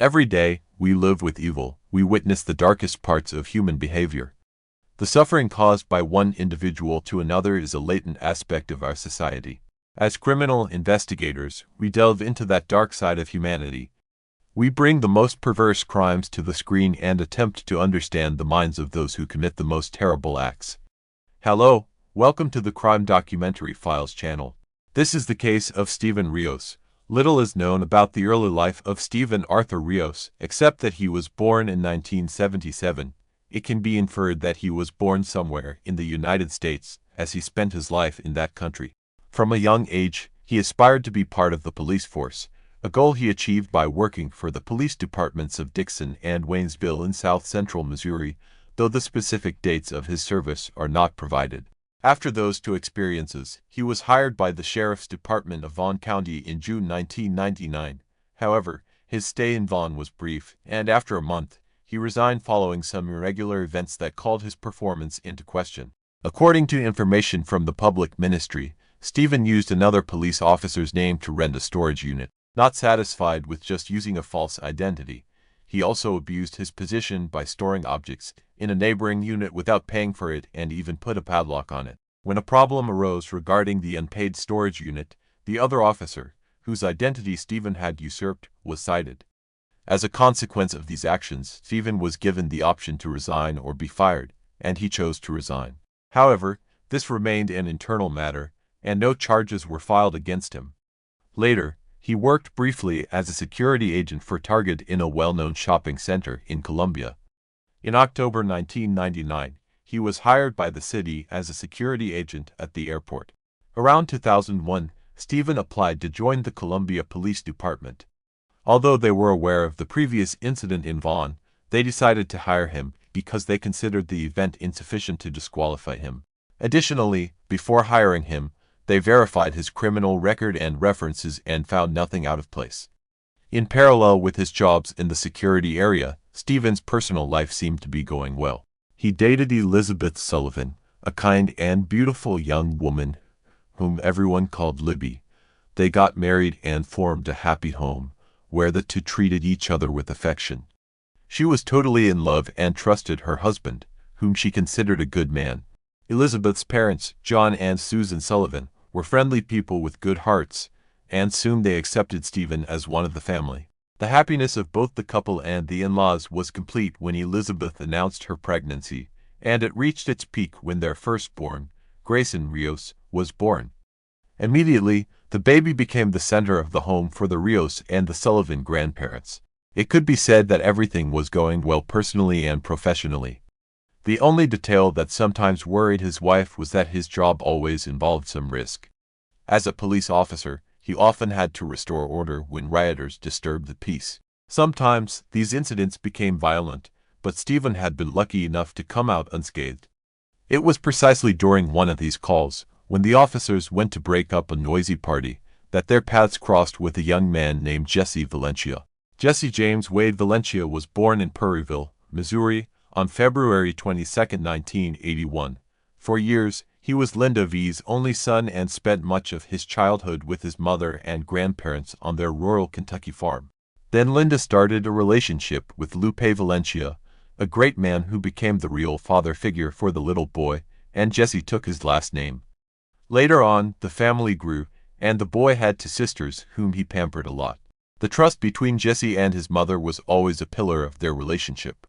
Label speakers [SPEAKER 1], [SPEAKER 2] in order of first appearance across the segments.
[SPEAKER 1] Every day, we live with evil. We witness the darkest parts of human behavior. The suffering caused by one individual to another is a latent aspect of our society. As criminal investigators, we delve into that dark side of humanity. We bring the most perverse crimes to the screen and attempt to understand the minds of those who commit the most terrible acts. Hello, welcome to the Crime Documentary Files channel. This is the case of Steven Rios. Little is known about the early life of Steven Arthur Rios, except that he was born in 1977. It can be inferred that he was born somewhere in the United States, as he spent his life in that country. From a young age, he aspired to be part of the police force, a goal he achieved by working for the police departments of Dixon and Waynesville in south-central Missouri, though the specific dates of his service are not provided. After those two experiences, he was hired by the Sheriff's Department of Vaughn County in June 1999. However, his stay in Vaughn was brief, and after a month, he resigned following some irregular events that called his performance into question. According to information from the public ministry, Steven used another police officer's name to rent a storage unit. Not satisfied with just using a false identity, he also abused his position by storing objects in a neighboring unit without paying for it and even put a padlock on it. When a problem arose regarding the unpaid storage unit, the other officer, whose identity Steven had usurped, was cited. As a consequence of these actions, Steven was given the option to resign or be fired, and he chose to resign. However, this remained an internal matter, and no charges were filed against him. Later, he worked briefly as a security agent for Target in a well-known shopping center in Columbia. In October 1999, he was hired by the city as a security agent at the airport. Around 2001, Steven applied to join the Columbia Police Department. Although they were aware of the previous incident in Vaughn, they decided to hire him because they considered the event insufficient to disqualify him. Additionally, before hiring him, they verified his criminal record and references and found nothing out of place. In parallel with his jobs in the security area, Steven's personal life seemed to be going well. He dated Elizabeth Sullivan, a kind and beautiful young woman whom everyone called Libby. They got married and formed a happy home, where the two treated each other with affection. She was totally in love and trusted her husband, whom she considered a good man. Elizabeth's parents, John and Susan Sullivan, were friendly people with good hearts, and soon they accepted Steven as one of the family. The happiness of both the couple and the in-laws was complete when Elizabeth announced her pregnancy, and it reached its peak when their firstborn, Grayson Rios, was born. Immediately, the baby became the center of the home for the Rios and the Sullivan grandparents. It could be said that everything was going well personally and professionally. The only detail that sometimes worried his wife was that his job always involved some risk. As a police officer, he often had to restore order when rioters disturbed the peace. Sometimes, these incidents became violent, but Steven had been lucky enough to come out unscathed. It was precisely during one of these calls, when the officers went to break up a noisy party, that their paths crossed with a young man named Jesse Valencia. Jesse James Wade Valencia was born in Prairieville, Missouri, on February 22, 1981. For years, he was Linda V's only son and spent much of his childhood with his mother and grandparents on their rural Kentucky farm. Then Linda started a relationship with Lupe Valencia, a great man who became the real father figure for the little boy, and Jesse took his last name. Later on, the family grew, and the boy had two sisters whom he pampered a lot. The trust between Jesse and his mother was always a pillar of their relationship.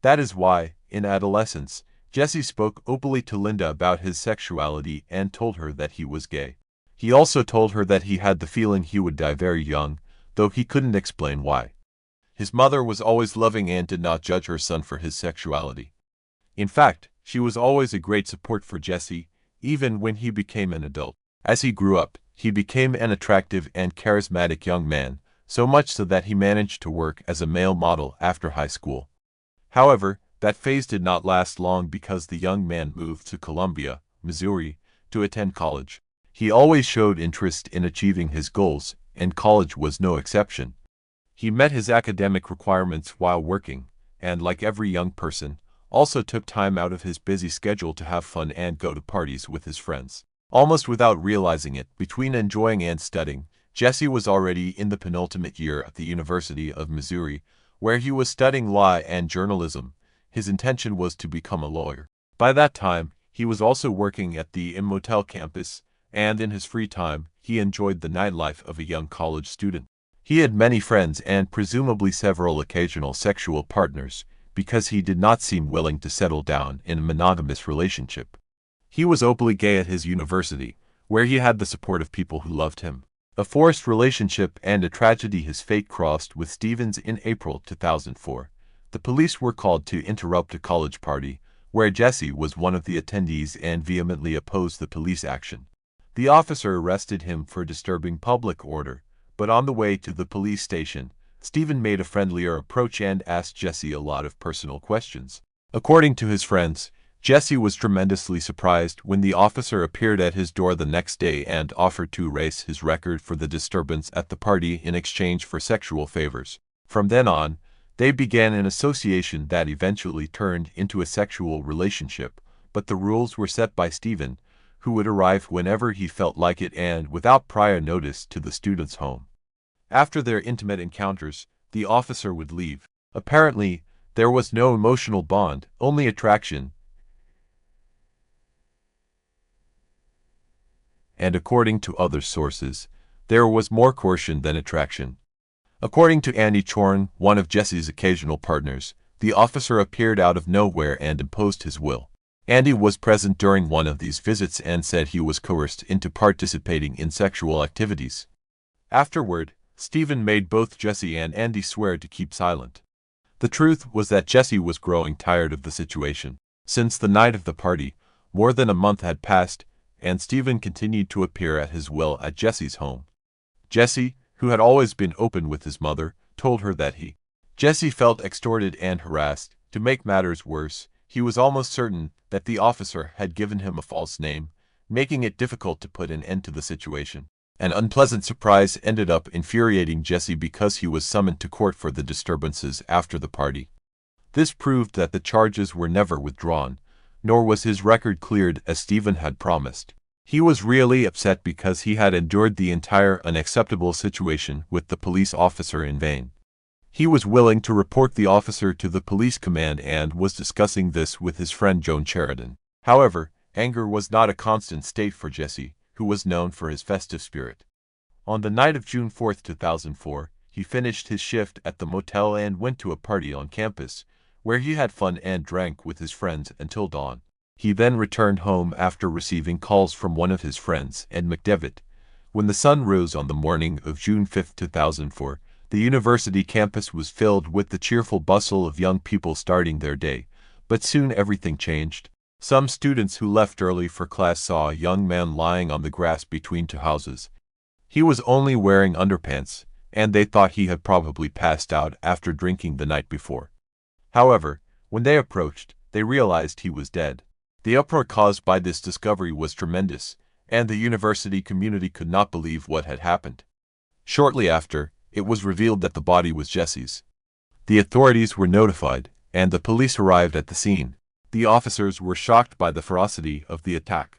[SPEAKER 1] That is why, in adolescence, Jesse spoke openly to Linda about his sexuality and told her that he was gay. He also told her that he had the feeling he would die very young, though he couldn't explain why. His mother was always loving and did not judge her son for his sexuality. In fact, she was always a great support for Jesse, even when he became an adult. As he grew up, he became an attractive and charismatic young man, so much so that he managed to work as a male model after high school. However, that phase did not last long because the young man moved to Columbia, Missouri, to attend college. He always showed interest in achieving his goals, and college was no exception. He met his academic requirements while working, and like every young person, also took time out of his busy schedule to have fun and go to parties with his friends. Almost without realizing it, between enjoying and studying, Jesse was already in the penultimate year at the University of Missouri, where he was studying law and journalism. His intention was to become a lawyer. By that time, he was also working at the Motel campus, and in his free time, he enjoyed the nightlife of a young college student. He had many friends and presumably several occasional sexual partners, because he did not seem willing to settle down in a monogamous relationship. He was openly gay at his university, where he had the support of people who loved him. A forced relationship and a tragedy. His fate crossed with Stevens in April 2004. The police were called to interrupt a college party, where Jesse was one of the attendees and vehemently opposed the police action. The officer arrested him for disturbing public order, but on the way to the police station, Steven made a friendlier approach and asked Jesse a lot of personal questions. According to his friends, Jesse was tremendously surprised when the officer appeared at his door the next day and offered to erase his record for the disturbance at the party in exchange for sexual favors. From then on, they began an association that eventually turned into a sexual relationship, but the rules were set by Steven, who would arrive whenever he felt like it and without prior notice to the student's home. After their intimate encounters, the officer would leave. Apparently, there was no emotional bond, only attraction. And according to other sources, there was more coercion than attraction. According to Andy Chorn, one of Jesse's occasional partners, the officer appeared out of nowhere and imposed his will. Andy was present during one of these visits and said he was coerced into participating in sexual activities. Afterward, Steven made both Jesse and Andy swear to keep silent. The truth was that Jesse was growing tired of the situation. Since the night of the party, more than a month had passed, and Steven continued to appear at his will at Jesse's home. Jesse, who had always been open with his mother, told her that Jesse felt extorted and harassed. To make matters worse, he was almost certain that the officer had given him a false name, making it difficult to put an end to the situation. An unpleasant surprise ended up infuriating Jesse because he was summoned to court for the disturbances after the party. This proved that the charges were never withdrawn, nor was his record cleared as Steven had promised. He was really upset because he had endured the entire unacceptable situation with the police officer in vain. He was willing to report the officer to the police command and was discussing this with his friend Joan Sheridan. However, anger was not a constant state for Jesse, who was known for his festive spirit. On the night of June 4, 2004, he finished his shift at the motel and went to a party on campus, where he had fun and drank with his friends until dawn. He then returned home after receiving calls from one of his friends, Ed McDevitt. When the sun rose on the morning of June 5, 2004, the university campus was filled with the cheerful bustle of young people starting their day, but soon everything changed. Some students who left early for class saw a young man lying on the grass between two houses. He was only wearing underpants, and they thought he had probably passed out after drinking the night before. However, when they approached, they realized he was dead. The uproar caused by this discovery was tremendous, and the university community could not believe what had happened. Shortly after, it was revealed that the body was Jesse's. The authorities were notified, and the police arrived at the scene. The officers were shocked by the ferocity of the attack.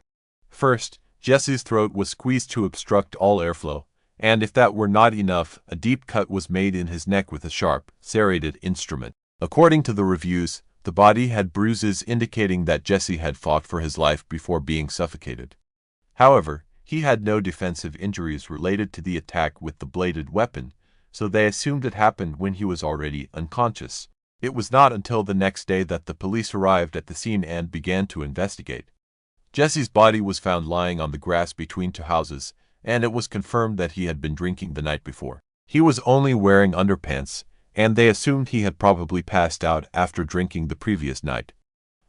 [SPEAKER 1] First, Jesse's throat was squeezed to obstruct all airflow, and if that were not enough, a deep cut was made in his neck with a sharp, serrated instrument. According to the reviews, the body had bruises indicating that Jesse had fought for his life before being suffocated. However, he had no defensive injuries related to the attack with the bladed weapon, so they assumed it happened when he was already unconscious. It was not until the next day that the police arrived at the scene and began to investigate. Jesse's body was found lying on the grass between two houses, and it was confirmed that he had been drinking the night before. He was only wearing underpants, and they assumed he had probably passed out after drinking the previous night.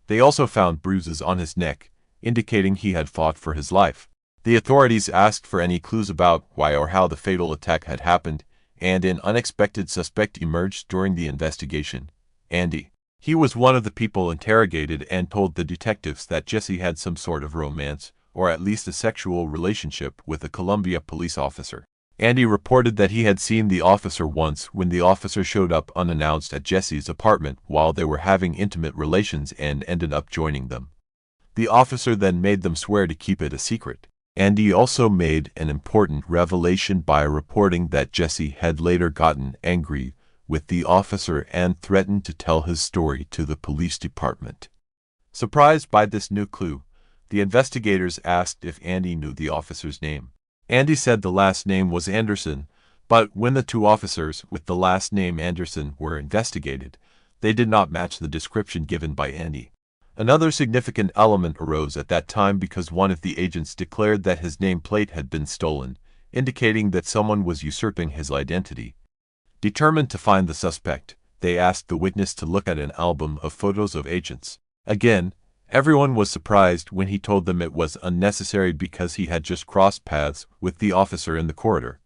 [SPEAKER 1] They also found bruises on his neck, indicating he had fought for his life. The authorities asked for any clues about why or how the fatal attack had happened, and an unexpected suspect emerged during the investigation. Andy. He was one of the people interrogated and told the detectives that Jesse had some sort of romance, or at least a sexual relationship with a Columbia police officer. Andy reported that he had seen the officer once when the officer showed up unannounced at Jesse's apartment while they were having intimate relations and ended up joining them. The officer then made them swear to keep it a secret. Andy also made an important revelation by reporting that Jesse had later gotten angry with the officer and threatened to tell his story to the police department. Surprised by this new clue, the investigators asked if Andy knew the officer's name. Andy said the last name was Anderson, but when the two officers with the last name Anderson were investigated, they did not match the description given by Andy. Another significant element arose at that time because one of the agents declared that his nameplate had been stolen, indicating that someone was usurping his identity. Determined to find the suspect, they asked the witness to look at an album of photos of agents. Again, everyone was surprised when he told them it was unnecessary because he had just crossed paths with the officer in the corridor.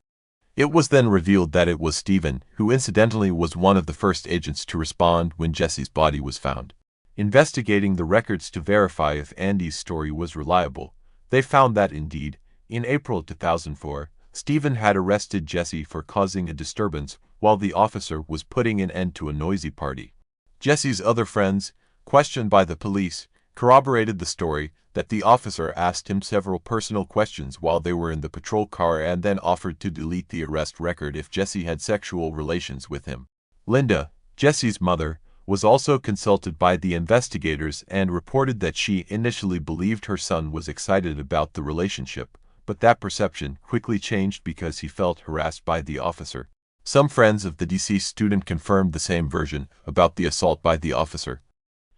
[SPEAKER 1] It was then revealed that it was Stephen, who incidentally was one of the first agents to respond when Jesse's body was found. Investigating the records to verify if Andy's story was reliable, they found that indeed, in April 2004, Stephen had arrested Jesse for causing a disturbance while the officer was putting an end to a noisy party. Jesse's other friends, questioned by the police, corroborated the story that the officer asked him several personal questions while they were in the patrol car and then offered to delete the arrest record if Jesse had sexual relations with him. Linda, Jesse's mother, was also consulted by the investigators and reported that she initially believed her son was excited about the relationship, but that perception quickly changed because he felt harassed by the officer. Some friends of the deceased student confirmed the same version about the assault by the officer.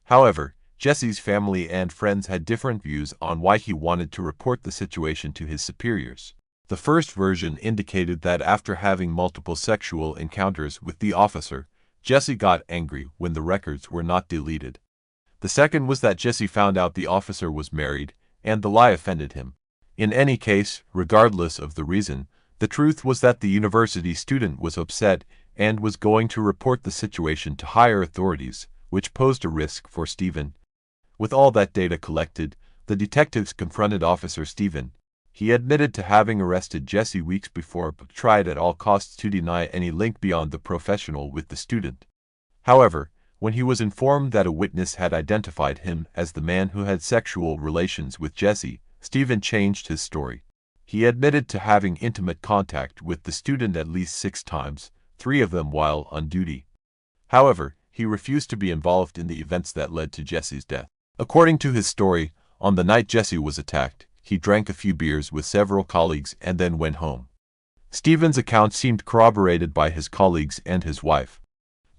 [SPEAKER 1] However, Jesse's family and friends had different views on why he wanted to report the situation to his superiors. The first version indicated that after having multiple sexual encounters with the officer, Jesse got angry when the records were not deleted. The second was that Jesse found out the officer was married, and the lie offended him. In any case, regardless of the reason, the truth was that the university student was upset and was going to report the situation to higher authorities, which posed a risk for Stephen. With all that data collected, the detectives confronted Officer Stephen. He admitted to having arrested Jesse weeks before but tried at all costs to deny any link beyond the professional with the student. However, when he was informed that a witness had identified him as the man who had sexual relations with Jesse, Stephen changed his story. He admitted to having intimate contact with the student at least 6 times, 3 of them while on duty. However, he refused to be involved in the events that led to Jesse's death. According to his story, on the night Jesse was attacked, he drank a few beers with several colleagues and then went home. Stephen's account seemed corroborated by his colleagues and his wife.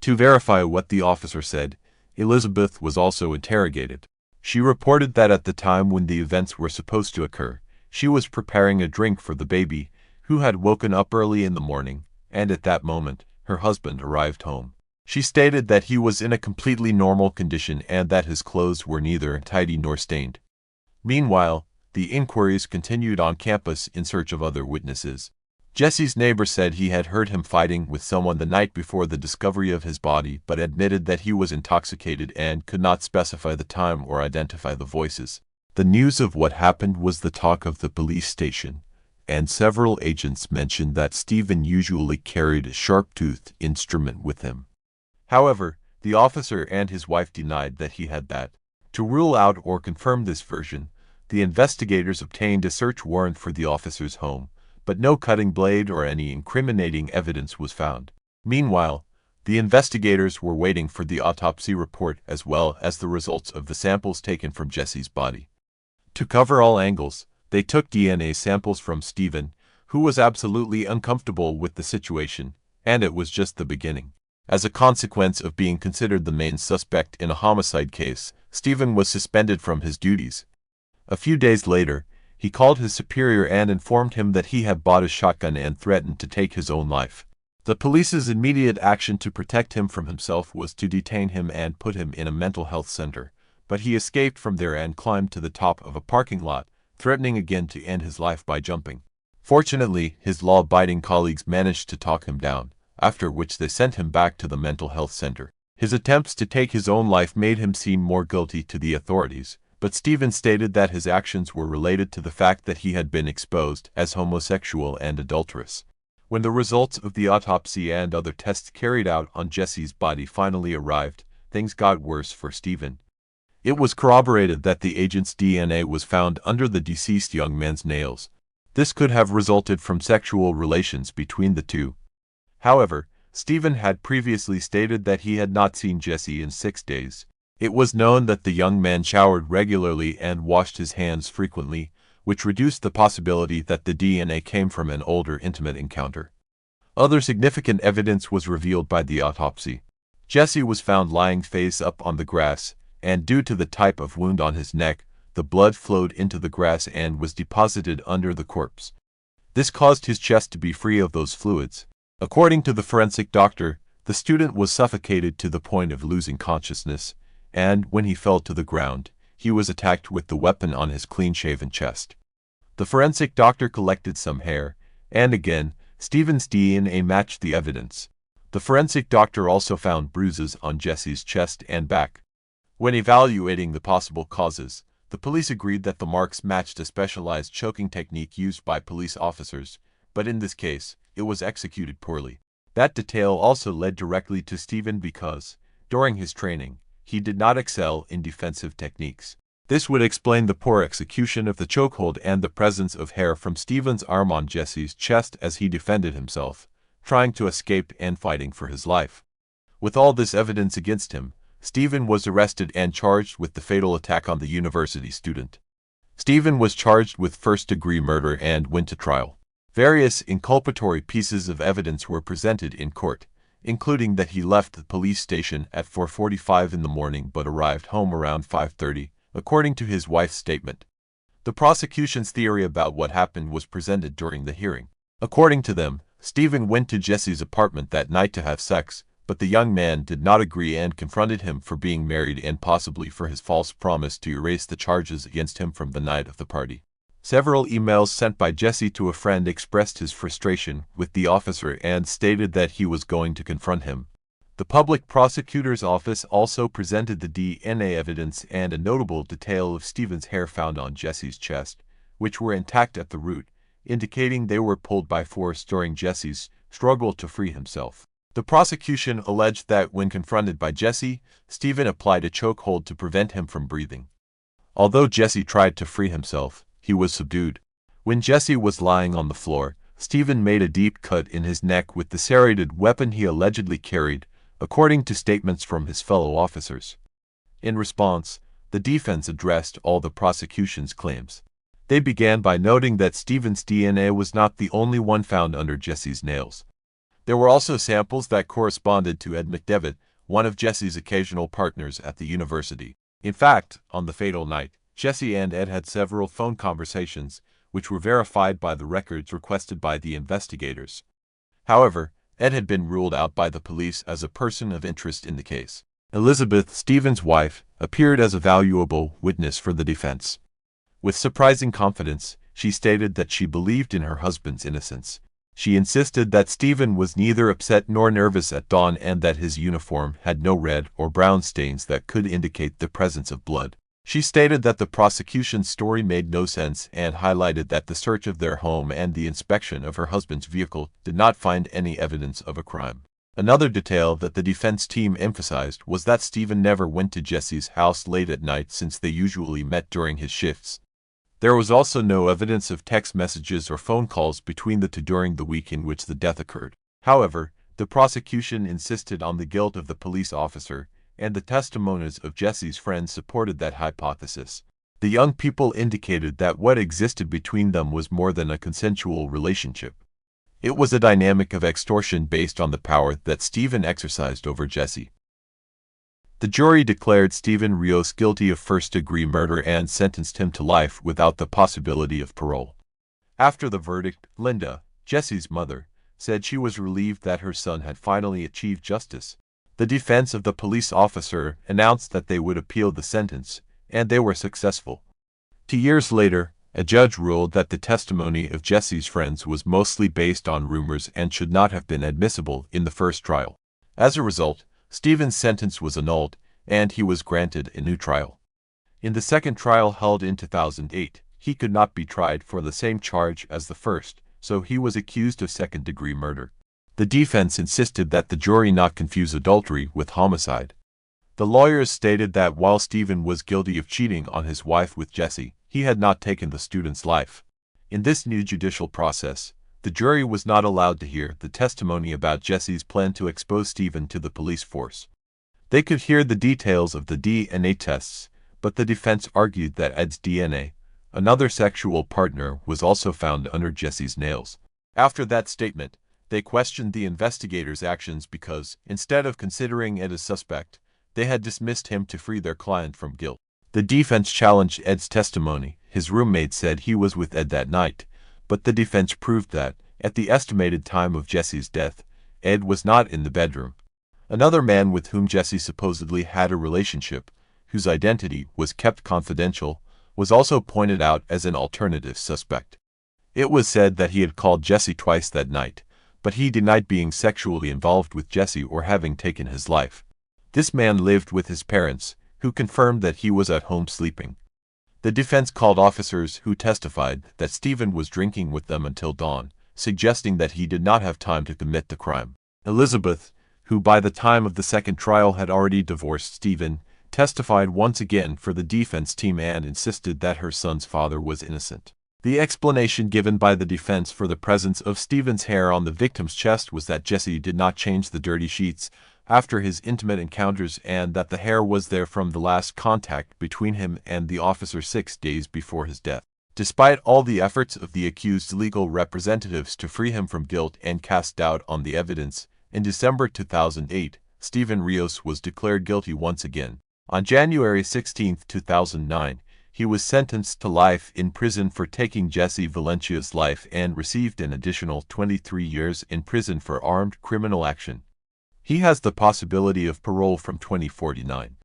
[SPEAKER 1] To verify what the officer said, Elizabeth was also interrogated. She reported that at the time when the events were supposed to occur, she was preparing a drink for the baby, who had woken up early in the morning, and at that moment, her husband arrived home. She stated that he was in a completely normal condition and that his clothes were neither tidy nor stained. Meanwhile, the inquiries continued on campus in search of other witnesses. Jesse's neighbor said he had heard him fighting with someone the night before the discovery of his body but admitted that he was intoxicated and could not specify the time or identify the voices. The news of what happened was the talk of the police station, and several agents mentioned that Stephen usually carried a sharp-toothed instrument with him. However, the officer and his wife denied that he had that. To rule out or confirm this version, the investigators obtained a search warrant for the officer's home, but no cutting blade or any incriminating evidence was found. Meanwhile, the investigators were waiting for the autopsy report as well as the results of the samples taken from Jesse's body. To cover all angles, they took DNA samples from Stephen, who was absolutely uncomfortable with the situation, and it was just the beginning. As a consequence of being considered the main suspect in a homicide case, Stephen was suspended from his duties. A few days later, he called his superior and informed him that he had bought a shotgun and threatened to take his own life. The police's immediate action to protect him from himself was to detain him and put him in a mental health center, but he escaped from there and climbed to the top of a parking lot, threatening again to end his life by jumping. Fortunately, his law-abiding colleagues managed to talk him down, after which they sent him back to the mental health center. His attempts to take his own life made him seem more guilty to the authorities, but Stephen stated that his actions were related to the fact that he had been exposed as homosexual and adulterous. When the results of the autopsy and other tests carried out on Jesse's body finally arrived, things got worse for Stephen. It was corroborated that the agent's DNA was found under the deceased young man's nails. This could have resulted from sexual relations between the two. However, Stephen had previously stated that he had not seen Jesse in 6 days. It was known that the young man showered regularly and washed his hands frequently, which reduced the possibility that the DNA came from an older intimate encounter. Other significant evidence was revealed by the autopsy. Jesse was found lying face up on the grass, and due to the type of wound on his neck, the blood flowed into the grass and was deposited under the corpse. This caused his chest to be free of those fluids. According to the forensic doctor, the student was suffocated to the point of losing consciousness, and when he fell to the ground, he was attacked with the weapon on his clean-shaven chest. The forensic doctor collected some hair, and again, Stephen's DNA matched the evidence. The forensic doctor also found bruises on Jesse's chest and back. When evaluating the possible causes, the police agreed that the marks matched a specialized choking technique used by police officers, but in this case, it was executed poorly. That detail also led directly to Stephen because, during his training, he did not excel in defensive techniques. This would explain the poor execution of the chokehold and the presence of hair from Stephen's arm on Jesse's chest as he defended himself, trying to escape and fighting for his life. With all this evidence against him, Stephen was arrested and charged with the fatal attack on the university student. Stephen was charged with first-degree murder and went to trial. Various inculpatory pieces of evidence were presented in court, including that he left the police station at 4:45 in the morning but arrived home around 5:30, according to his wife's statement. The prosecution's theory about what happened was presented during the hearing. According to them, Stephen went to Jesse's apartment that night to have sex, but the young man did not agree and confronted him for being married and possibly for his false promise to erase the charges against him from the night of the party. Several emails sent by Jesse to a friend expressed his frustration with the officer and stated that he was going to confront him. The public prosecutor's office also presented the DNA evidence and a notable detail of Stephen's hair found on Jesse's chest, which were intact at the root, indicating they were pulled by force during Jesse's struggle to free himself. The prosecution alleged that when confronted by Jesse, Stephen applied a chokehold to prevent him from breathing. Although Jesse tried to free himself, he was subdued. When Jesse was lying on the floor, Stephen made a deep cut in his neck with the serrated weapon he allegedly carried, according to statements from his fellow officers. In response, the defense addressed all the prosecution's claims. They began by noting that Stephen's DNA was not the only one found under Jesse's nails. There were also samples that corresponded to Ed McDevitt, one of Jesse's occasional partners at the university. In fact, on the fatal night, Jesse and Ed had several phone conversations, which were verified by the records requested by the investigators. However, Ed had been ruled out by the police as a person of interest in the case. Elizabeth, Stephen's wife, appeared as a valuable witness for the defense. With surprising confidence, she stated that she believed in her husband's innocence. She insisted that Stephen was neither upset nor nervous at dawn and that his uniform had no red or brown stains that could indicate the presence of blood. She stated that the prosecution's story made no sense and highlighted that the search of their home and the inspection of her husband's vehicle did not find any evidence of a crime. Another detail that the defense team emphasized was that Stephen never went to Jesse's house late at night since they usually met during his shifts. There was also no evidence of text messages or phone calls between the two during the week in which the death occurred. However, the prosecution insisted on the guilt of the police officer, and the testimonies of Jesse's friends supported that hypothesis. The young people indicated that what existed between them was more than a consensual relationship. It was a dynamic of extortion based on the power that Stephen exercised over Jesse. The jury declared Stephen Rios guilty of first-degree murder and sentenced him to life without the possibility of parole. After the verdict, Linda, Jesse's mother, said she was relieved that her son had finally achieved justice. The defense of the police officer announced that they would appeal the sentence, and they were successful. 2 years later, a judge ruled that the testimony of Jesse's friends was mostly based on rumors and should not have been admissible in the first trial. As a result, Stephen's sentence was annulled, and he was granted a new trial. In the second trial held in 2008, he could not be tried for the same charge as the first, so he was accused of second-degree murder. The defense insisted that the jury not confuse adultery with homicide. The lawyers stated that while Stephen was guilty of cheating on his wife with Jesse, he had not taken the student's life. In this new judicial process, the jury was not allowed to hear the testimony about Jesse's plan to expose Stephen to the police force. They could hear the details of the DNA tests, but the defense argued that Ed's DNA, another sexual partner, was also found under Jesse's nails. After that statement, they questioned the investigators' actions because, instead of considering Ed a suspect, they had dismissed him to free their client from guilt. The defense challenged Ed's testimony. His roommate said he was with Ed that night, but the defense proved that, at the estimated time of Jesse's death, Ed was not in the bedroom. Another man with whom Jesse supposedly had a relationship, whose identity was kept confidential, was also pointed out as an alternative suspect. It was said that he had called Jesse twice that night, but he denied being sexually involved with Jesse or having taken his life. This man lived with his parents, who confirmed that he was at home sleeping. The defense called officers who testified that Stephen was drinking with them until dawn, suggesting that he did not have time to commit the crime. Elizabeth, who by the time of the second trial had already divorced Stephen, testified once again for the defense team and insisted that her son's father was innocent. The explanation given by the defense for the presence of Stephen's hair on the victim's chest was that Jesse did not change the dirty sheets after his intimate encounters and that the hair was there from the last contact between him and the officer 6 days before his death. Despite all the efforts of the accused's legal representatives to free him from guilt and cast doubt on the evidence, in December 2008, Stephen Rios was declared guilty once again. On January 16, 2009, he was sentenced to life in prison for taking Jesse Valencia's life and received an additional 23 years in prison for armed criminal action. He has the possibility of parole from 2049.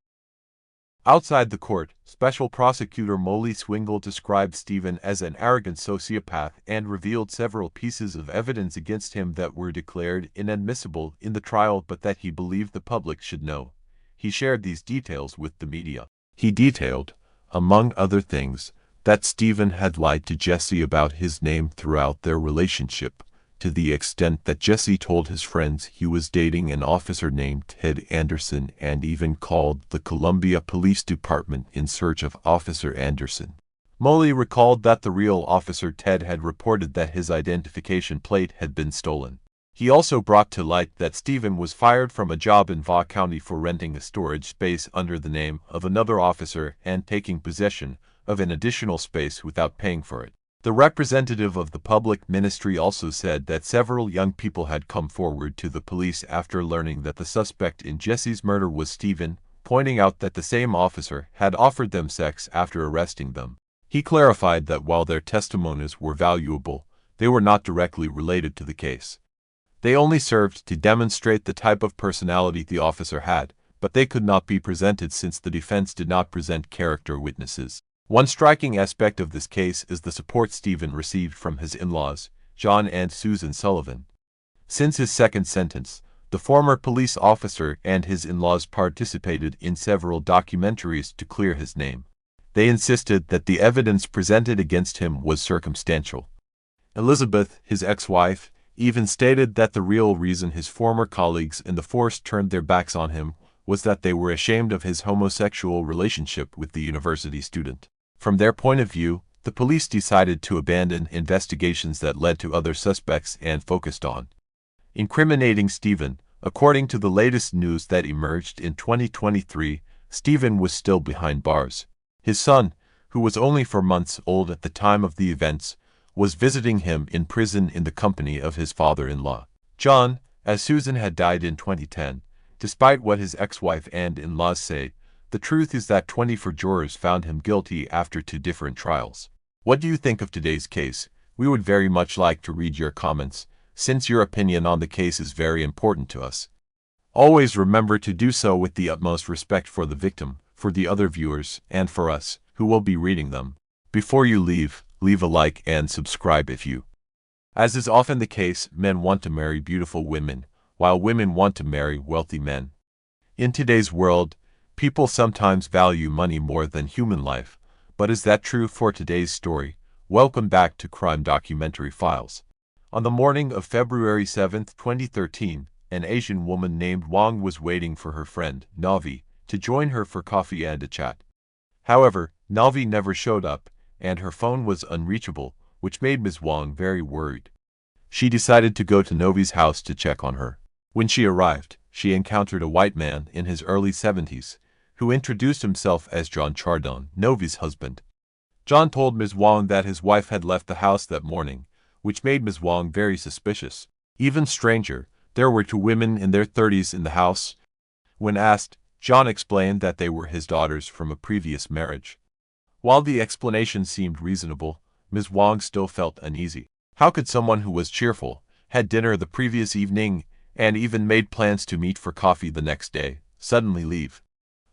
[SPEAKER 1] Outside the court, Special Prosecutor Molly Swingle described Stephen as an arrogant sociopath and revealed several pieces of evidence against him that were declared inadmissible in the trial but that he believed the public should know. He shared these details with the media. He detailed, among other things, that Stephen had lied to Jesse about his name throughout their relationship, to the extent that Jesse told his friends he was dating an officer named Ted Anderson and even called the Columbia Police Department in search of Officer Anderson. Molly recalled that the real Officer Ted had reported that his identification plate had been stolen. He also brought to light that Stephen was fired from a job in Vaughan County for renting a storage space under the name of another officer and taking possession of an additional space without paying for it. The representative of the public ministry also said that several young people had come forward to the police after learning that the suspect in Jesse's murder was Stephen, pointing out that the same officer had offered them sex after arresting them. He clarified that while their testimonies were valuable, they were not directly related to the case. They only served to demonstrate the type of personality the officer had, but they could not be presented since the defense did not present character witnesses. One striking aspect of this case is the support Stephen received from his in-laws, John and Susan Sullivan. Since his second sentence, the former police officer and his in-laws participated in several documentaries to clear his name. They insisted that the evidence presented against him was circumstantial. Elizabeth, his ex-wife, even stated that the real reason his former colleagues in the force turned their backs on him was that they were ashamed of his homosexual relationship with the university student. From their point of view, the police decided to abandon investigations that led to other suspects and focused on incriminating Stephen. According to the latest news that emerged in 2023, Stephen was still behind bars. His son, who was only 4 months old at the time of the events, was visiting him in prison in the company of his father-in-law, John, as Susan had died in 2010. Despite what his ex-wife and in-laws say, the truth is that 24 jurors found him guilty after 2 different trials. What do you think of today's case? We would very much like to read your comments, since your opinion on the case is very important to us. Always remember to do so with the utmost respect for the victim, for the other viewers, and for us, who will be reading them. Before you leave a like and subscribe if you. As is often the case, men want to marry beautiful women, while women want to marry wealthy men. In today's world, people sometimes value money more than human life, but is that true for today's story? Welcome back to Crime Documentary Files. On the morning of February 7, 2013, an Asian woman named Wang was waiting for her friend, Navi, to join her for coffee and a chat. However, Novi never showed up, and her phone was unreachable, which made Ms. Wang very worried. She decided to go to Novi's house to check on her. When she arrived, she encountered a white man in his early 70s, who introduced himself as John Chardon, Novi's husband. John told Ms. Wang that his wife had left the house that morning, which made Ms. Wang very suspicious. Even stranger, there were two women in their 30s in the house. When asked, John explained that they were his daughters from a previous marriage. While the explanation seemed reasonable, Ms. Wang still felt uneasy. How could someone who was cheerful, had dinner the previous evening, and even made plans to meet for coffee the next day, suddenly leave?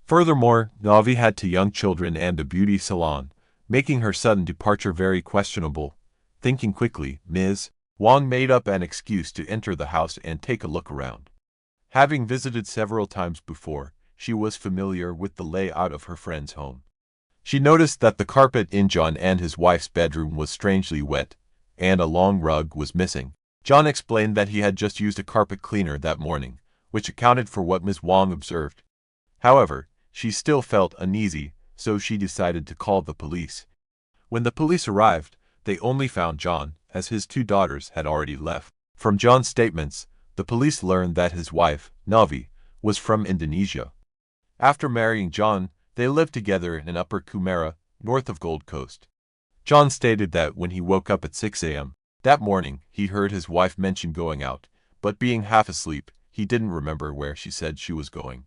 [SPEAKER 1] Furthermore, Novi had two young children and a beauty salon, making her sudden departure very questionable. Thinking quickly, Ms. Wang made up an excuse to enter the house and take a look around. Having visited several times before, she was familiar with the layout of her friend's home. She noticed that the carpet in John and his wife's bedroom was strangely wet, and a long rug was missing. John explained that he had just used a carpet cleaner that morning, which accounted for what Ms. Wang observed. However, she still felt uneasy, so she decided to call the police. When the police arrived, they only found John, as his two daughters had already left. From John's statements, the police learned that his wife, Novi, was from Indonesia. After marrying John, they lived together in Upper Kumara, north of Gold Coast. John stated that when he woke up at 6 a.m. that morning, he heard his wife mention going out, but being half asleep, he didn't remember where she said she was going.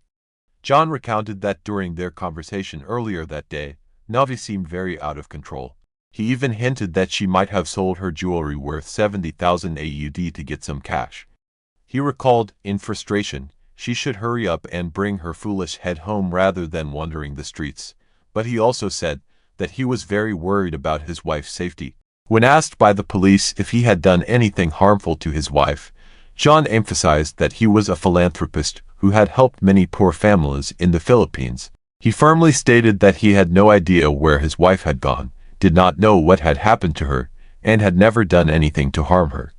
[SPEAKER 1] John recounted that during their conversation earlier that day, Novi seemed very out of control. He even hinted that she might have sold her jewelry worth 70,000 AUD to get some cash. He recalled, in frustration, she should hurry up and bring her foolish head home rather than wandering the streets, but he also said that he was very worried about his wife's safety. When asked by the police if he had done anything harmful to his wife, John emphasized that he was a philanthropist who had helped many poor families in the Philippines. He firmly stated that he had no idea where his wife had gone, did not know what had happened to her, and had never done anything to harm her.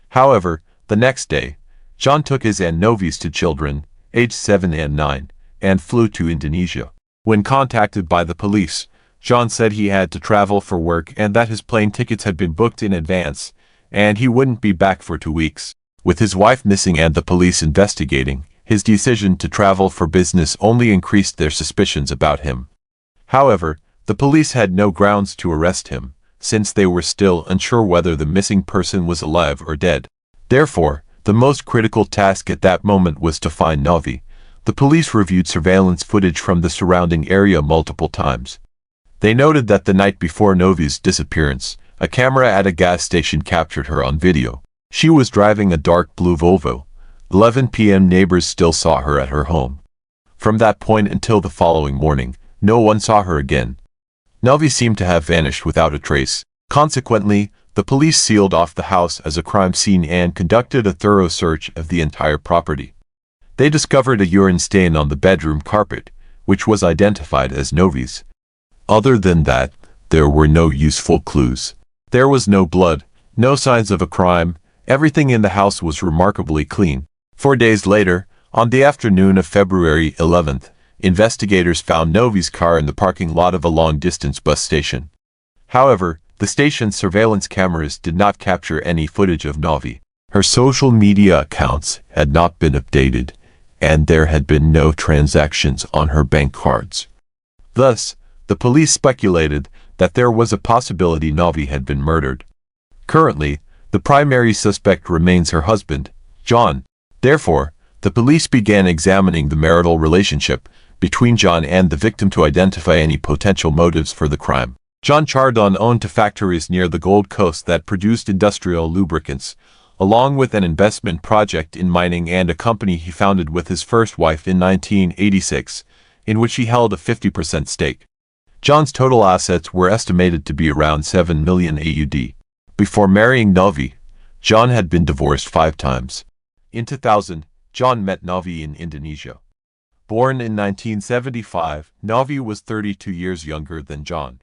[SPEAKER 1] However, the next day, John took his and Novi's two children, aged 7 and 9, and flew to Indonesia. When contacted by the police, John said he had to travel for work and that his plane tickets had been booked in advance, and he wouldn't be back for 2 weeks. With his wife missing and the police investigating, his decision to travel for business only increased their suspicions about him. However, the police had no grounds to arrest him, since they were still unsure whether the missing person was alive or dead. Therefore, the most critical task at that moment was to find Novi. The police reviewed surveillance footage from the surrounding area multiple times. They noted that the night before Novi's disappearance, a camera at a gas station captured her on video. She was driving a dark blue Volvo. 11 p.m. neighbors still saw her at her home. From that point until the following morning, no one saw her again. Novi seemed to have vanished without a trace. Consequently, the police sealed off the house as a crime scene and conducted a thorough search of the entire property. They discovered a urine stain on the bedroom carpet, which was identified as Novi's. Other than that, there were no useful clues. There was no blood, no signs of a crime. Everything in the house was remarkably clean. 4 days later, on the afternoon of February 11th, investigators found Novi's car in the parking lot of a long-distance bus station. However, the station's surveillance cameras did not capture any footage of Novi. Her social media accounts had not been updated, and there had been no transactions on her bank cards. Thus, the police speculated that there was a possibility Novi had been murdered. Currently, the primary suspect remains her husband, John. Therefore, the police began examining the marital relationship between John and the victim to identify any potential motives for the crime. John Chardon owned two factories near the Gold Coast that produced industrial lubricants, along with an investment project in mining and a company he founded with his first wife in 1986, in which he held a 50% stake. John's total assets were estimated to be around 7 million AUD. Before marrying Novi, John had been divorced 5 times. In 2000, John met Novi in Indonesia. Born in 1975, Novi was 32 years younger than John.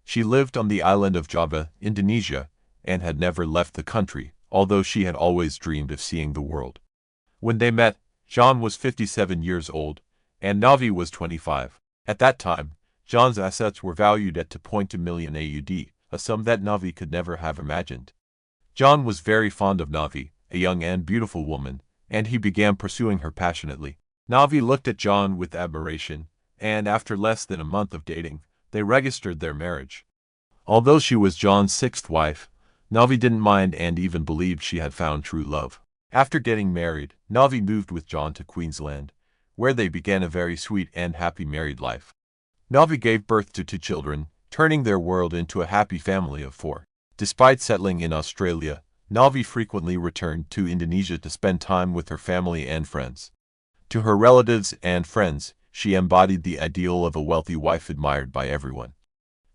[SPEAKER 1] She lived on the island of Java, Indonesia, and had never left the country, although she had always dreamed of seeing the world. When they met, John was 57 years old, and Navi was 25. At that time, John's assets were valued at 2.2 million AUD, a sum that Navi could never have imagined. John was very fond of Navi, a young and beautiful woman, and he began pursuing her passionately. Navi looked at John with admiration, and after less than a month of dating, they registered their marriage. Although she was John's sixth wife, Navi didn't mind and even believed she had found true love. After getting married, Navi moved with John to Queensland, where they began a very sweet and happy married life. Navi gave birth to 2 children, turning their world into a happy family of 4. Despite settling in Australia, Navi frequently returned to Indonesia to spend time with her family and friends. To her relatives and friends, she embodied the ideal of a wealthy wife admired by everyone.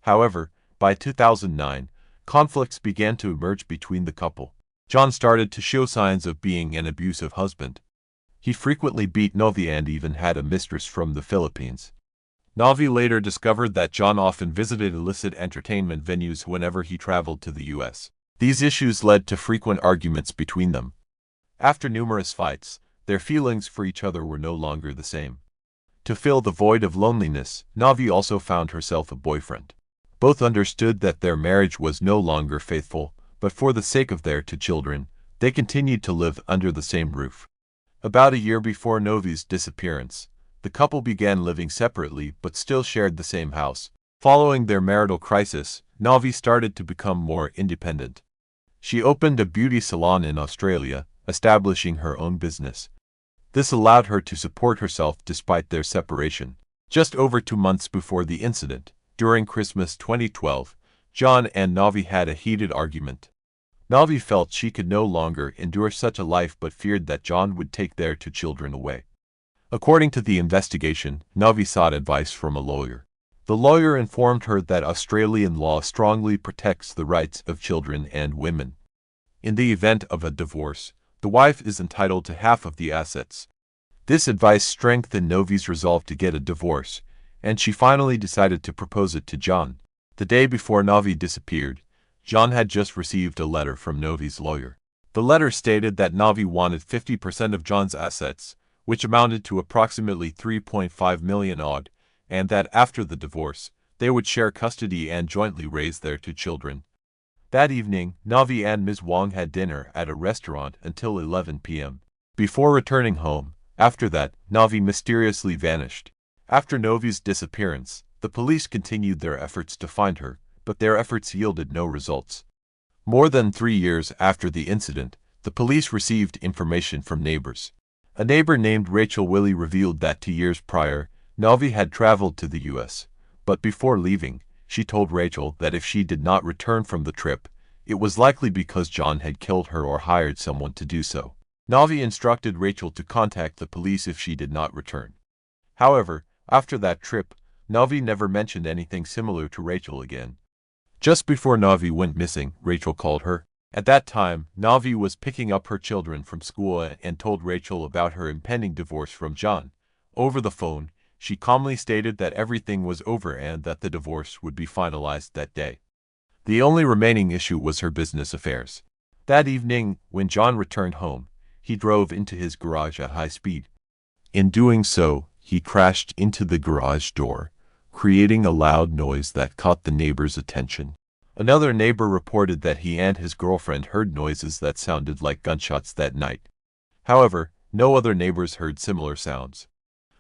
[SPEAKER 1] However, by 2009, conflicts began to emerge between the couple. John started to show signs of being an abusive husband. He frequently beat Navi and even had a mistress from the Philippines. Navi later discovered that John often visited illicit entertainment venues whenever he traveled to the U.S. These issues led to frequent arguments between them. After numerous fights, their feelings for each other were no longer the same. To fill the void of loneliness, Navi also found herself a boyfriend. Both understood that their marriage was no longer faithful, but for the sake of their 2 children, they continued to live under the same roof. About a year before Navi's disappearance, the couple began living separately but still shared the same house. Following their marital crisis, Navi started to become more independent. She opened a beauty salon in Australia, establishing her own business. This allowed her to support herself despite their separation. Just over 2 months before the incident, during Christmas 2012, John and Navi had a heated argument. Navi felt she could no longer endure such a life but feared that John would take their 2 children away. According to the investigation, Navi sought advice from a lawyer. The lawyer informed her that Australian law strongly protects the rights of children and women. In the event of a divorce, the wife is entitled to half of the assets. This advice strengthened Navi's resolve to get a divorce, and she finally decided to propose it to John. The day before Navi disappeared, John had just received a letter from Navi's lawyer. The letter stated that Navi wanted 50% of John's assets, which amounted to approximately 3.5 million AUD, and that after the divorce, they would share custody and jointly raise their 2 children. That evening, Navi and Ms. Wong had dinner at a restaurant until 11 p.m. before returning home. After that, Navi mysteriously vanished. After Navi's disappearance, the police continued their efforts to find her, but their efforts yielded no results. More than 3 years after the incident, the police received information from neighbors. A neighbor named Rachel Willie revealed that 2 years prior, Navi had traveled to the U.S., but before leaving, she told Rachel that if she did not return from the trip, it was likely because John had killed her or hired someone to do so. Navi instructed Rachel to contact the police if she did not return. However, after that trip, Navi never mentioned anything similar to Rachel again. Just before Navi went missing, Rachel called her. At that time, Navi was picking up her children from school and told Rachel about her impending divorce from John. Over the phone, she calmly stated that everything was over and that the divorce would be finalized that day. The only remaining issue was her business affairs. That evening, when John returned home, he drove into his garage at high speed. In doing so, he crashed into the garage door, creating a loud noise that caught the neighbor's attention. Another neighbor reported that he and his girlfriend heard noises that sounded like gunshots that night. However, no other neighbors heard similar sounds.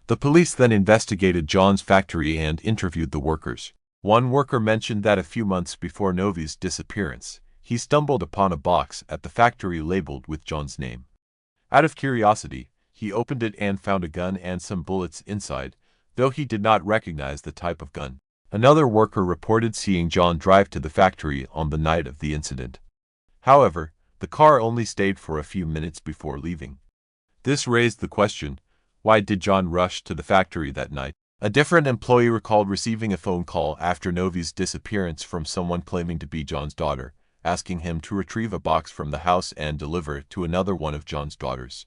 [SPEAKER 1] The police then investigated John's factory and interviewed the workers. One worker mentioned that a few months before Navi's disappearance, he stumbled upon a box at the factory labeled with John's name. Out of curiosity, he opened it and found a gun and some bullets inside, though he did not recognize the type of gun. Another worker reported seeing John drive to the factory on the night of the incident. However, the car only stayed for a few minutes before leaving. This raised the question, why did John rush to the factory that night? A different employee recalled receiving a phone call after Navi's disappearance from someone claiming to be John's daughter, asking him to retrieve a box from the house and deliver it to another one of John's daughters.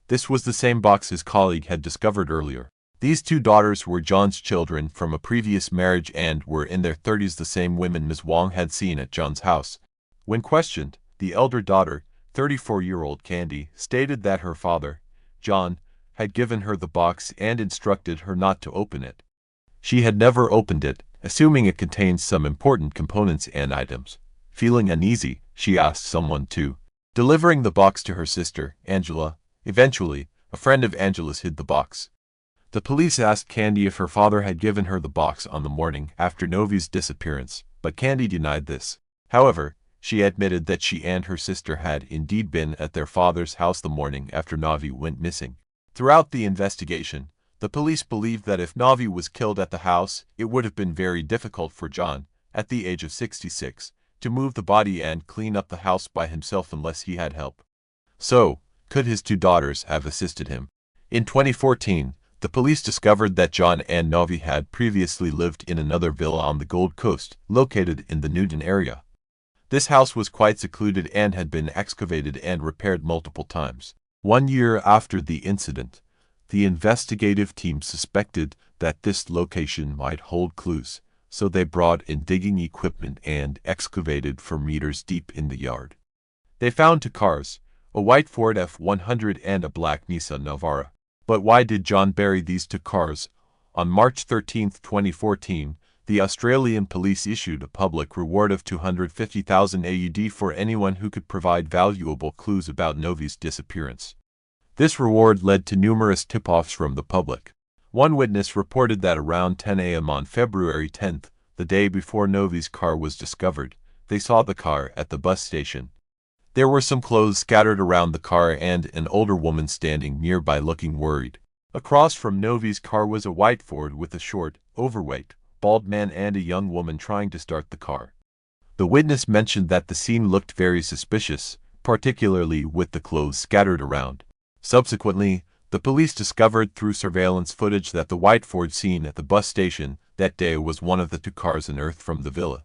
[SPEAKER 1] This was the same box his colleague had discovered earlier. These 2 daughters were John's children from a previous marriage and were in their 30s, the same women Ms. Wong had seen at John's house. When questioned, the elder daughter, 34-year-old Candy, stated that her father, John, had given her the box and instructed her not to open it. She had never opened it, assuming it contained some important components and items. Feeling uneasy, she asked someone to, delivering the box to her sister, Angela. Eventually, a friend of Angela's hid the box. The police asked Candy if her father had given her the box on the morning after Novi's disappearance, but Candy denied this. However, she admitted that she and her sister had indeed been at their father's house the morning after Novi went missing. Throughout the investigation, the police believed that if Novi was killed at the house, it would have been very difficult for John, at the age of 66, to move the body and clean up the house by himself unless he had help. So, could his two daughters have assisted him? In 2014, the police discovered that John and Novi had previously lived in another villa on the Gold Coast, located in the Newton area. This house was quite secluded and had been excavated and repaired multiple times. 1 year after the incident, the investigative team suspected that this location might hold clues, so they brought in digging equipment and excavated for meters deep in the yard. They found two cars, a white Ford F-100 and a black Nissan Navara. But why did John bury these two cars? On March 13, 2014, the Australian police issued a public reward of 250,000 AUD for anyone who could provide valuable clues about Novi's disappearance. This reward led to numerous tip-offs from the public. One witness reported that around 10 a.m. on February 10, the day before Novi's car was discovered, they saw the car at the bus station. There were some clothes scattered around the car and an older woman standing nearby looking worried. Across from Novi's car was a white Ford with a short, overweight, bald man and a young woman trying to start the car. The witness mentioned that the scene looked very suspicious, particularly with the clothes scattered around. Subsequently, the police discovered through surveillance footage that the white Ford seen at the bus station that day was one of the two cars unearthed from the villa.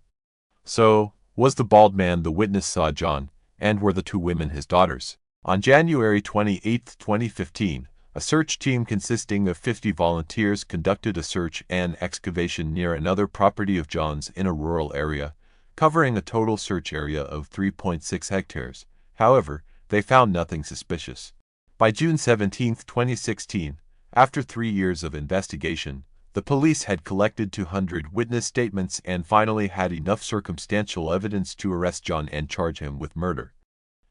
[SPEAKER 1] So, was the bald man the witness saw John, and were the two women his daughters? On January 28, 2015, a search team consisting of 50 volunteers conducted a search and excavation near another property of John's in a rural area, covering a total search area of 3.6 hectares. However, they found nothing suspicious. By June 17, 2016, after 3 years of investigation, the police had collected 200 witness statements and finally had enough circumstantial evidence to arrest John and charge him with murder.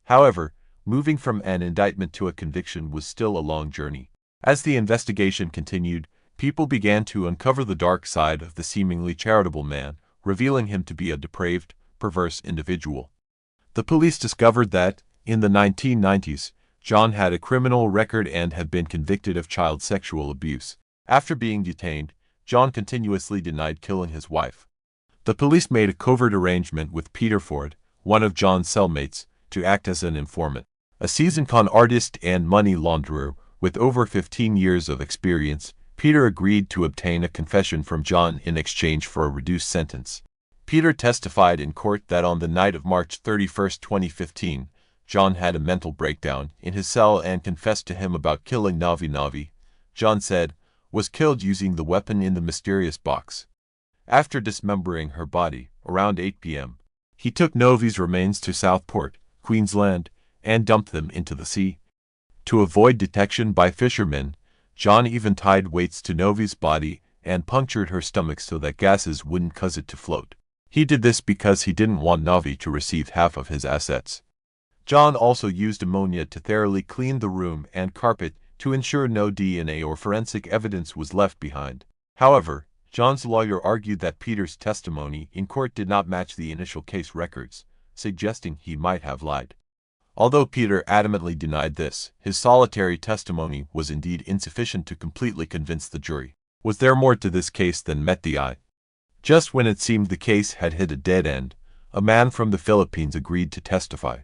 [SPEAKER 1] However, moving from an indictment to a conviction was still a long journey. As the investigation continued, people began to uncover the dark side of the seemingly charitable man, revealing him to be a depraved, perverse individual. The police discovered that, in the 1990s, John had a criminal record and had been convicted of child sexual abuse. After being detained, John continuously denied killing his wife. The police made a covert arrangement with Peter Ford, one of John's cellmates, to act as an informant. A seasoned con artist and money launderer with over 15 years of experience, Peter agreed to obtain a confession from John in exchange for a reduced sentence. Peter testified in court that on the night of March 31, 2015, John had a mental breakdown in his cell and confessed to him about killing Novi. Novi, John said, was killed using the weapon in the mysterious box. After dismembering her body, around 8 p.m., he took Novi's remains to Southport, Queensland, and dumped them into the sea. To avoid detection by fishermen, John even tied weights to Novi's body and punctured her stomach so that gases wouldn't cause it to float. He did this because he didn't want Novi to receive half of his assets. John also used ammonia to thoroughly clean the room and carpet to ensure no DNA or forensic evidence was left behind. However, John's lawyer argued that Peter's testimony in court did not match the initial case records, suggesting he might have lied. Although Peter adamantly denied this, his solitary testimony was indeed insufficient to completely convince the jury. Was there more to this case than met the eye? Just when it seemed the case had hit a dead end, a man from the Philippines agreed to testify.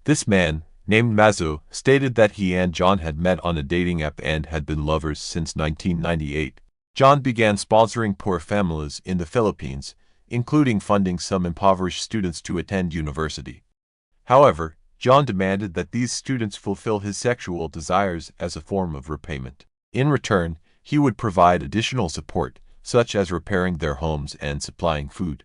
[SPEAKER 1] This man, named Mazo, stated that he and John had met on a dating app and had been lovers since 1998. John began sponsoring poor families in the Philippines, including funding some impoverished students to attend university. However, John demanded that these students fulfill his sexual desires as a form of repayment. In return, he would provide additional support, such as repairing their homes and supplying food.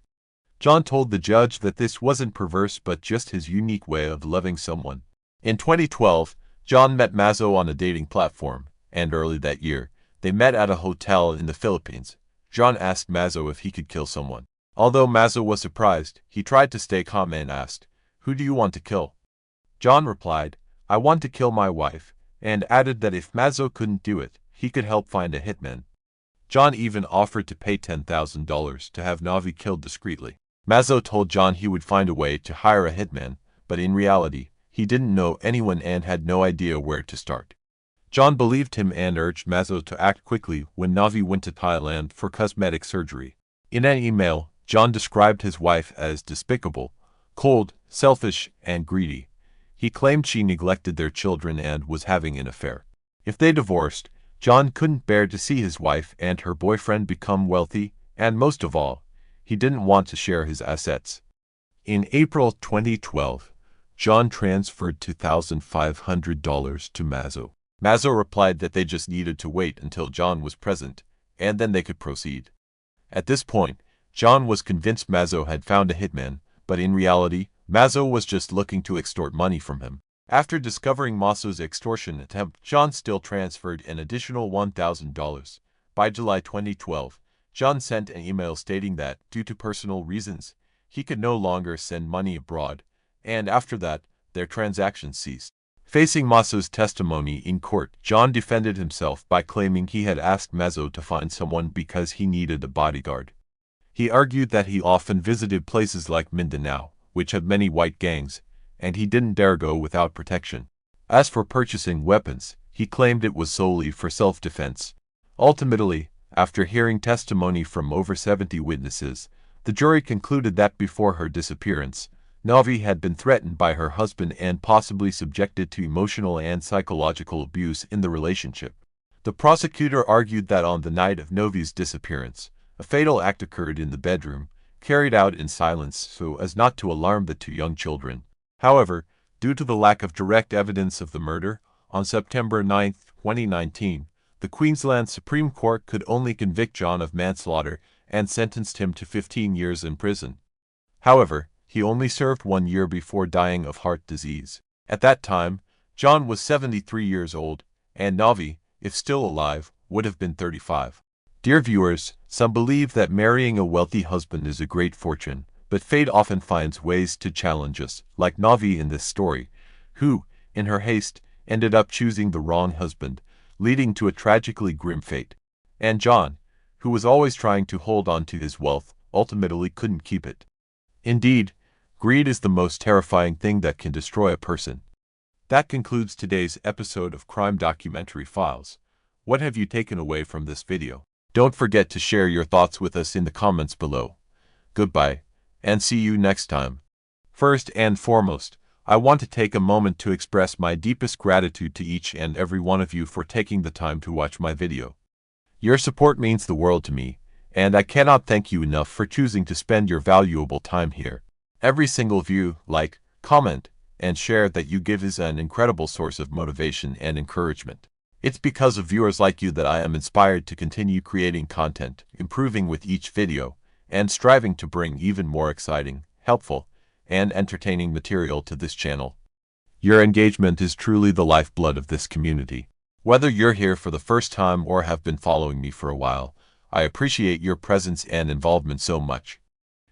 [SPEAKER 1] John told the judge that this wasn't perverse but just his unique way of loving someone. In 2012, John met Mazo on a dating platform, and early that year, they met at a hotel in the Philippines. John asked Mazo if he could kill someone. Although Mazo was surprised, he tried to stay calm and asked, "Who do you want to kill?" John replied, "I want to kill my wife," and added that if Mazo couldn't do it, he could help find a hitman. John even offered to pay $10,000 to have Navi killed discreetly. Mazo told John he would find a way to hire a hitman, but in reality, he didn't know anyone and had no idea where to start. John believed him and urged Mazo to act quickly when Navi went to Thailand for cosmetic surgery. In an email, John described his wife as despicable, cold, selfish, and greedy. He claimed she neglected their children and was having an affair. If they divorced, John couldn't bear to see his wife and her boyfriend become wealthy, and most of all, he didn't want to share his assets. In April 2012, John transferred $2,500 to Mazo. Mazo replied that they just needed to wait until John was present, and then they could proceed. At this point, John was convinced Mazo had found a hitman, but in reality, Mazo was just looking to extort money from him. After discovering Mazo's extortion attempt, John still transferred an additional $1,000. By July 2012, John sent an email stating that, due to personal reasons, he could no longer send money abroad, and after that, their transaction ceased. Facing Mazo's testimony in court, John defended himself by claiming he had asked Mazo to find someone because he needed a bodyguard. He argued that he often visited places like Mindanao, which had many white gangs, and he didn't dare go without protection. As for purchasing weapons, he claimed it was solely for self-defense. Ultimately, after hearing testimony from over 70 witnesses, the jury concluded that before her disappearance, Navi had been threatened by her husband and possibly subjected to emotional and psychological abuse in the relationship. The prosecutor argued that on the night of Navi's disappearance, a fatal act occurred in the bedroom, carried out in silence so as not to alarm the two young children. However, due to the lack of direct evidence of the murder, on September 9, 2019, the Queensland Supreme Court could only convict John of manslaughter and sentenced him to 15 years in prison. However, he only served 1 year before dying of heart disease. At that time, John was 73 years old, and Navi, if still alive, would have been 35. Dear viewers, some believe that marrying a wealthy husband is a great fortune, but fate often finds ways to challenge us, like Navi in this story, who, in her haste, ended up choosing the wrong husband, leading to a tragically grim fate. And John, who was always trying to hold on to his wealth, ultimately couldn't keep it. Indeed, greed is the most terrifying thing that can destroy a person. That concludes today's episode of Crime Documentary Files. What have you taken away from this video? Don't forget to share your thoughts with us in the comments below. Goodbye, and see you next time. First and foremost, I want to take a moment to express my deepest gratitude to each and every one of you for taking the time to watch my video. Your support means the world to me, and I cannot thank you enough for choosing to spend your valuable time here. Every single view, like, comment, and share that you give is an incredible source of motivation and encouragement. It's because of viewers like you that I am inspired to continue creating content, improving with each video, and striving to bring even more exciting, helpful, and entertaining material to this channel. Your engagement is truly the lifeblood of this community. Whether you're here for the first time or have been following me for a while, I appreciate your presence and involvement so much.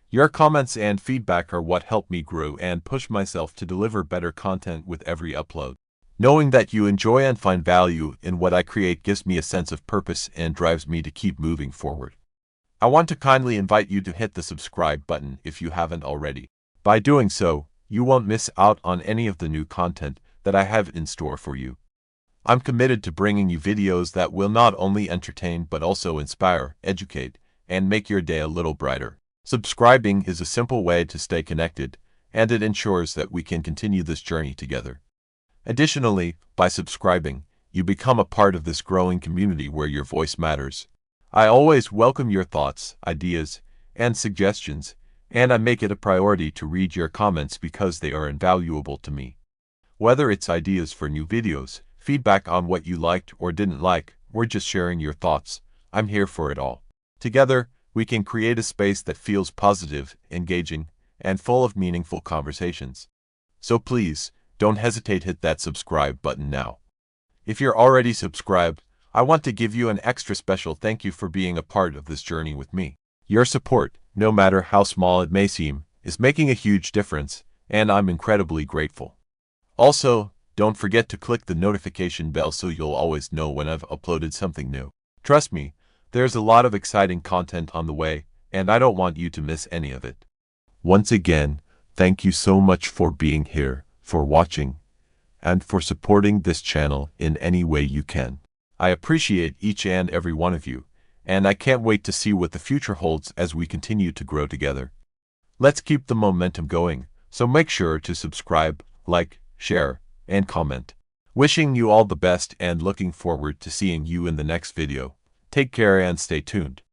[SPEAKER 1] Your comments and feedback are what help me grow and push myself to deliver better content with every upload. Knowing that you enjoy and find value in what I create gives me a sense of purpose and drives me to keep moving forward. I want to kindly invite you to hit the subscribe button if you haven't already. By doing so, you won't miss out on any of the new content that I have in store for you. I'm committed to bringing you videos that will not only entertain but also inspire, educate, and make your day a little brighter. Subscribing is a simple way to stay connected, and it ensures that we can continue this journey together. Additionally, by subscribing, you become a part of this growing community where your voice matters. I always welcome your thoughts, ideas, and suggestions, and I make it a priority to read your comments because they are invaluable to me. Whether it's ideas for new videos, feedback on what you liked or didn't like, or just sharing your thoughts, I'm here for it all. Together, we can create a space that feels positive, engaging, and full of meaningful conversations. So please, don't hesitate to hit that subscribe button now. If you're already subscribed, I want to give you an extra special thank you for being a part of this journey with me. Your support, no matter how small it may seem, is making a huge difference, and I'm incredibly grateful. Also, don't forget to click the notification bell so you'll always know when I've uploaded something new. Trust me, there's a lot of exciting content on the way, and I don't want you to miss any of it. Once again, thank you so much for being here, for watching, and for supporting this channel in any way you can. I appreciate each and every one of you, and I can't wait to see what the future holds as we continue to grow together. Let's keep the momentum going, so make sure to subscribe, like, share, and comment. Wishing you all the best and looking forward to seeing you in the next video. Take care and stay tuned.